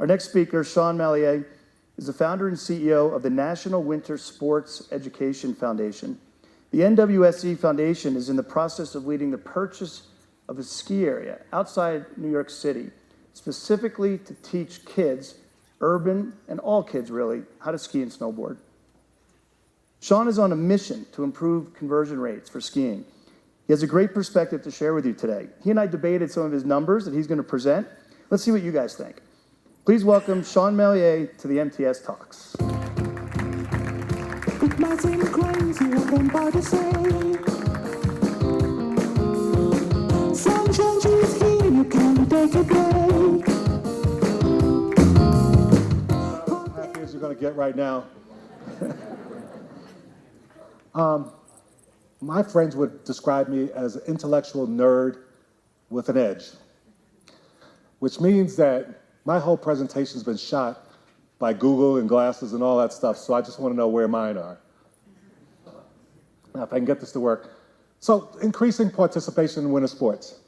Our next speaker, Schone Malliet, is the founder and CEO of the National Winter Sports Education Foundation. The NWSE Foundation is in the process of leading the purchase of a ski area outside New York City, specifically to teach kids, urban and all kids really, how to ski and snowboard. Schone is on a mission to improve conversion rates for skiing. He has a great perspective to share with you today. He and I debated some of his numbers that he's going to present. Let's see what you guys think. Please welcome Schone Malliet to the MTS Talks. It might seem crazy what I'm about to say. Some changes here, you can take a break. Happy as you're going to get right now. My friends would describe me as an intellectual nerd with an edge, which means that my whole presentation's been shot by Google and glasses and all that stuff, so I just want to know where mine are. Now, if I can get this to work. So, increasing participation in winter sports.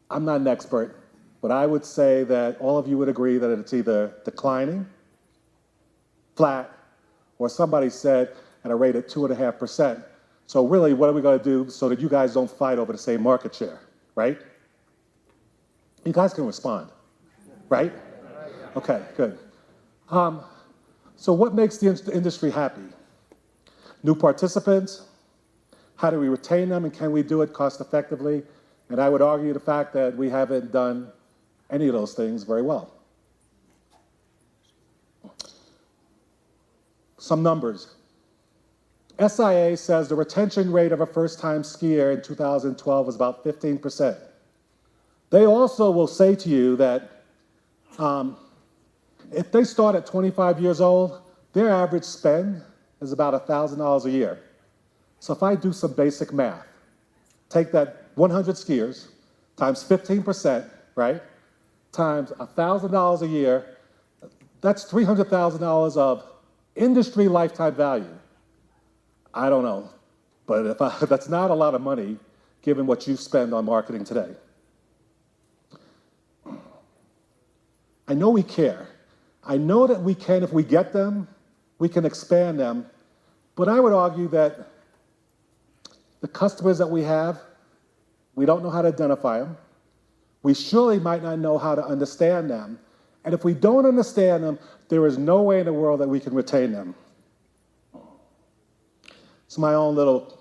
I'm not an expert, but I would say that all of you would agree that it's either declining, flat, or somebody said at a rate of 2.5%. So really, what are we going to do so that you guys don't fight over the same market share, right? You guys can respond, right? Okay, good. So what makes the industry happy? New participants, how do we retain them, and can we do it cost effectively? And I would argue the fact that we haven't done any of those things very well. Some numbers. SIA says the retention rate of a first-time skier in 2012 was about 15%. They also will say to you that if they start at 25 years old, their average spend is about $1,000 a year. So if I do some basic math, take that 100 skiers times 15%, right, times $1,000 a year, that's $300,000 of industry lifetime value. I don't know, but that's not a lot of money given what you spend on marketing today. I know we care. I know that we can, if we get them, we can expand them, but I would argue that the customers that we have, we don't know how to identify them. We surely might not know how to understand them. And if we don't understand them, there is no way in the world that we can retain them. It's my own little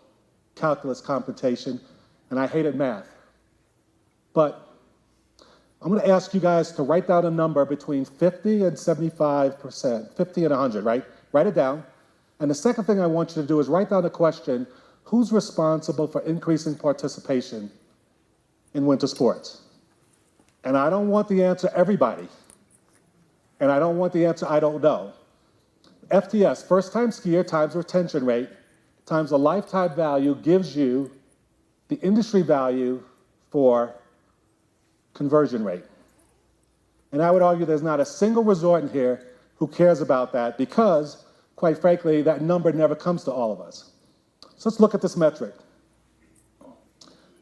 calculus computation, and I hated math. But I'm going to ask you guys to write down a number between 50 and 75%, 50 and 100, right? Write it down. And the second thing I want you to do is write down the question, who's responsible for increasing participation in winter sports? And I don't want the answer everybody. And I don't want the answer I don't know. FTS, first-time skier times retention rate, times the lifetime value gives you the industry value for conversion rate. And I would argue there's not a single resort in here who cares about that because, quite frankly, that number never comes to all of us. So let's look at this metric.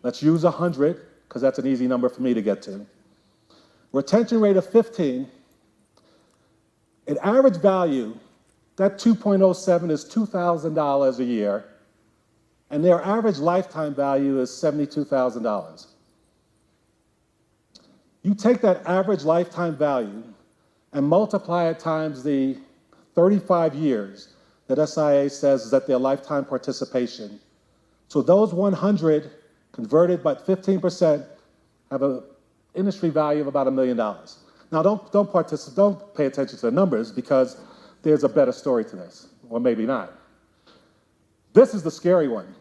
Let's use 100, because that's an easy number for me to get to. Retention rate of 15, an average value, that 2.07 is $2,000 a year, and their average lifetime value is $72,000. You take that average lifetime value and multiply it times the 35 years that SIA says is at their lifetime participation. So those 100 converted by 15% have an industry value of about $1 million. Now don't pay attention to the numbers because there's a better story to this, or maybe not. This is the scary one.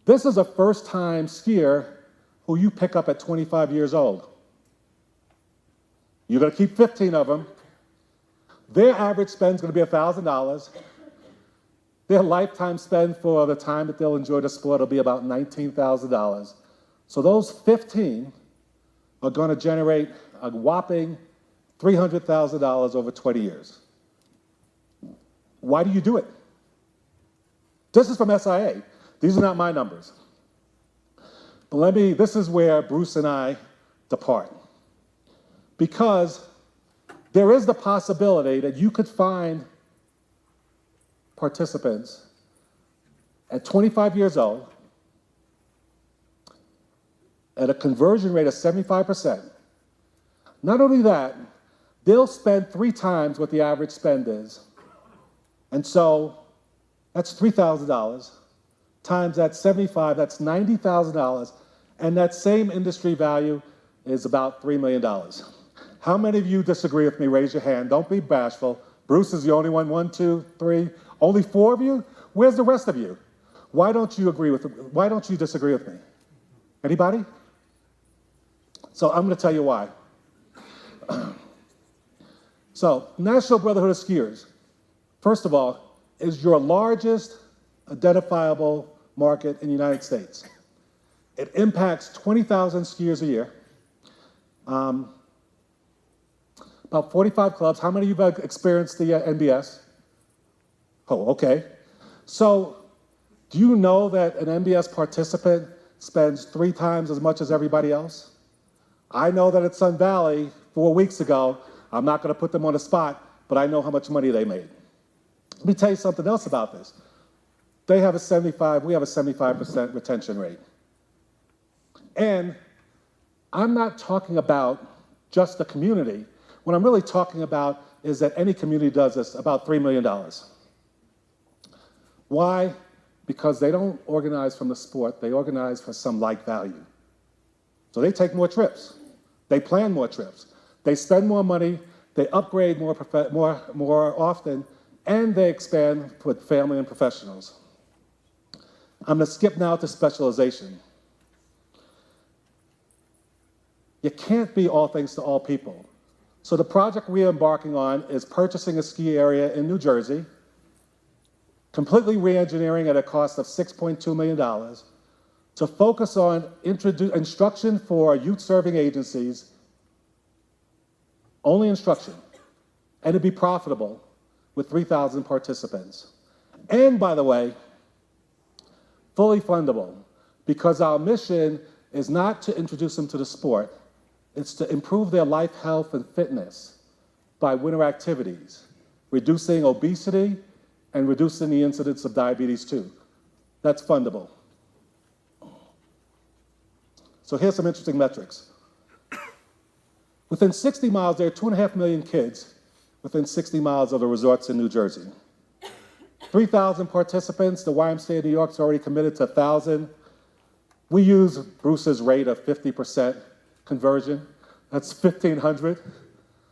This is a first-time skier who you pick up at 25 years old. You're going to keep 15 of them. Their average spend is going to be $1,000. Their lifetime spend for the time that they'll enjoy the sport will be about $19,000. So those 15 are going to generate a whopping $300,000 over 20 years. Why do you do it? This is from SIA. These are not my numbers. But this is where Bruce and I depart. because there is the possibility that you could find participants at 25 years old at a conversion rate of 75%. Not only that, they'll spend 3 times what the average spend is. And so that's $3,000 times that 75, that's $90,000. And that same industry value is about $3 million. How many of you disagree with me? Raise your hand. Don't be bashful. Bruce is the only one. 1, 2, 3. Only 4 of you? Where's the rest of you? Why don't you disagree with me? Anybody? So I'm going to tell you why. So, National Brotherhood of Skiers, first of all, is your largest identifiable market in the United States. It impacts 20,000 skiers a year. About 45 clubs. How many of you have experienced the NBS? Oh, okay. So, do you know that an NBS participant spends 3 times as much as everybody else? I know that at Sun Valley 4 weeks ago, I'm not going to put them on the spot, but I know how much money they made. Let me tell you something else about this. We have a 75% retention rate. And I'm not talking about just the community. What I'm really talking about is that any community does this, about $3 million. Why? Because they don't organize from the sport, they organize for some like value. So they take more trips, they plan more trips, they spend more money, they upgrade more often, and they expand with family and professionals. I'm going to skip now to specialization. You can't be all things to all people. So the project we are embarking on is purchasing a ski area in New Jersey, completely re-engineering at a cost of $6.2 million, to focus on instruction for youth-serving agencies, only instruction, and to be profitable with 3,000 participants. And by the way, fully fundable, because our mission is not to introduce them to the sport, it's to improve their life, health, and fitness by winter activities, reducing obesity and reducing the incidence of diabetes too. That's fundable. So here's some interesting metrics. Within 60 miles, there are 2.5 million kids within 60 miles of the resorts in New Jersey. 3,000 participants. The YMCA of New York's already committed to 1,000. We use Bruce's rate of 50% conversion. That's 1,500.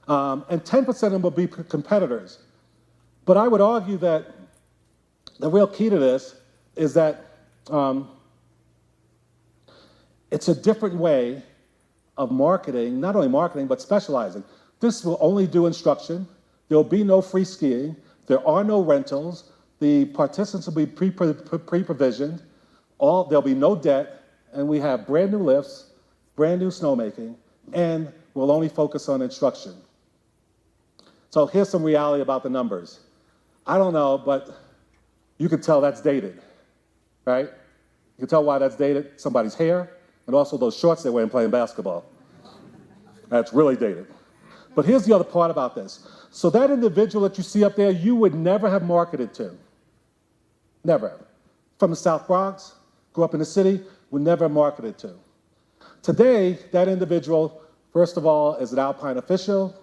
And 10% of them will be competitors. But I would argue that the real key to this is that it's a different way of marketing, not only marketing, but specializing. This will only do instruction. There will be no free skiing. There are no rentals. The participants will be pre-provisioned. There'll be no debt, and we have brand new lifts, brand new snowmaking, and we'll only focus on instruction. So here's some reality about the numbers. I don't know, but you can tell that's dated, right? You can tell why that's dated. Somebody's hair, and also those shorts they're wearing playing basketball. That's really dated. But here's the other part about this. So that individual that you see up there, you would never have marketed to. Never have. From the South Bronx, grew up in the city, would never have marketed to. Today, that individual, first of all, is an Alpine official,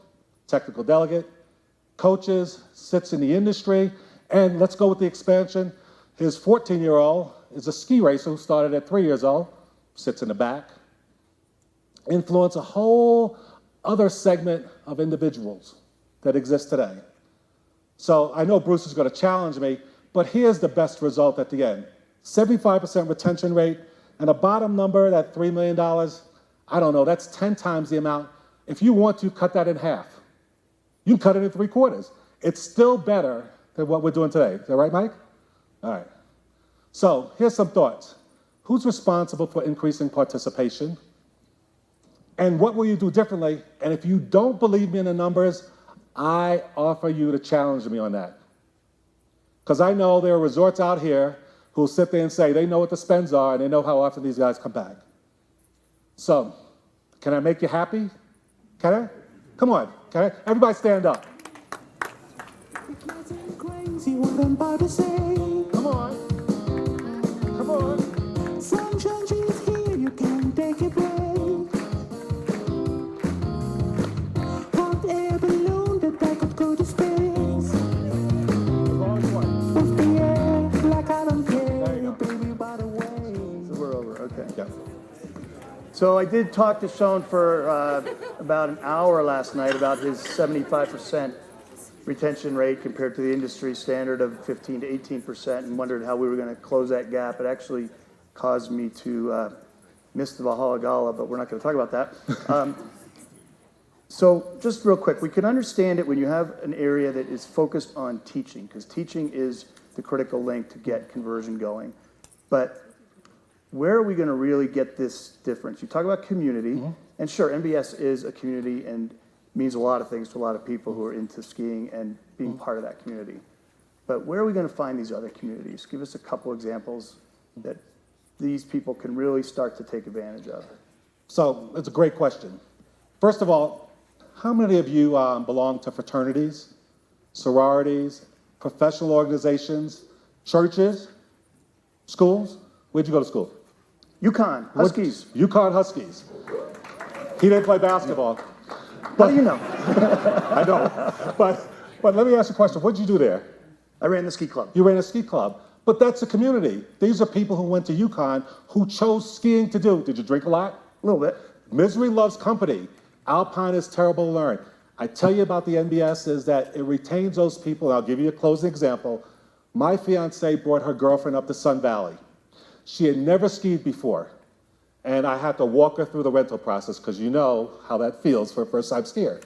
technical delegate, coaches, sits in the industry, and let's go with the expansion. His 14-year-old is a ski racer who started at 3 years old, sits in the back, influence a whole other segment of individuals that exist today. So I know Bruce is going to challenge me, but here's the best result at the end. 75% retention rate, and a bottom number, that $3 million, I don't know, that's 10 times the amount. If you want to cut that in half, you can cut it in 3/4. It's still better than what we're doing today. Is that right, Mike? All right. So here's some thoughts. Who's responsible for increasing participation? And what will you do differently? And if you don't believe me in the numbers, I offer you to challenge me on that. Because I know there are resorts out here who'll sit there and say they know what the spends are and they know how often these guys come back. So, can I make you happy? Can I? Come on, okay? Everybody stand up. It might seem crazy what I'm about to say. Come on. Come on. Sunshine is here, you can take a break. Hot air balloon that I could go to space. Wrong one. With the air like I don't care, There you go. baby, by the way. So we're over, okay. Yeah. So I did talk to Schone for about an hour last night about his 75% retention rate compared to the industry standard of 15 to 18%, and wondered how we were going to close that gap. It actually caused me to miss the Valhalla Gala, but we're not going to talk about that. So just real quick, we can understand it when you have an area that is focused on teaching, because teaching is the critical link to get conversion going. But where are we going to really get this difference? You talk about community, and sure, MBS is a community and means a lot of things to a lot of people who are into skiing and being part of that community. But where are we going to find these other communities? Give us a couple examples that these people can really start to take advantage of. So it's a great question. First of all, how many of you belong to fraternities, sororities, professional organizations, churches, schools? Where'd you go to school? UConn, Huskies. UConn Huskies. He didn't play basketball. How do you know? I know. But let me ask you a question. What did you do there? I ran the ski club. You ran a ski club. But that's a community. These are people who went to UConn who chose skiing to do. Did you drink a lot? A little bit. Misery loves company. Alpine is terrible to learn. I tell you about the NBS is that it retains those people. And I'll give you a closing example. My fiance brought her girlfriend up to Sun Valley. She had never skied before. And I had to walk her through the rental process because you know how that feels for a first-time skier.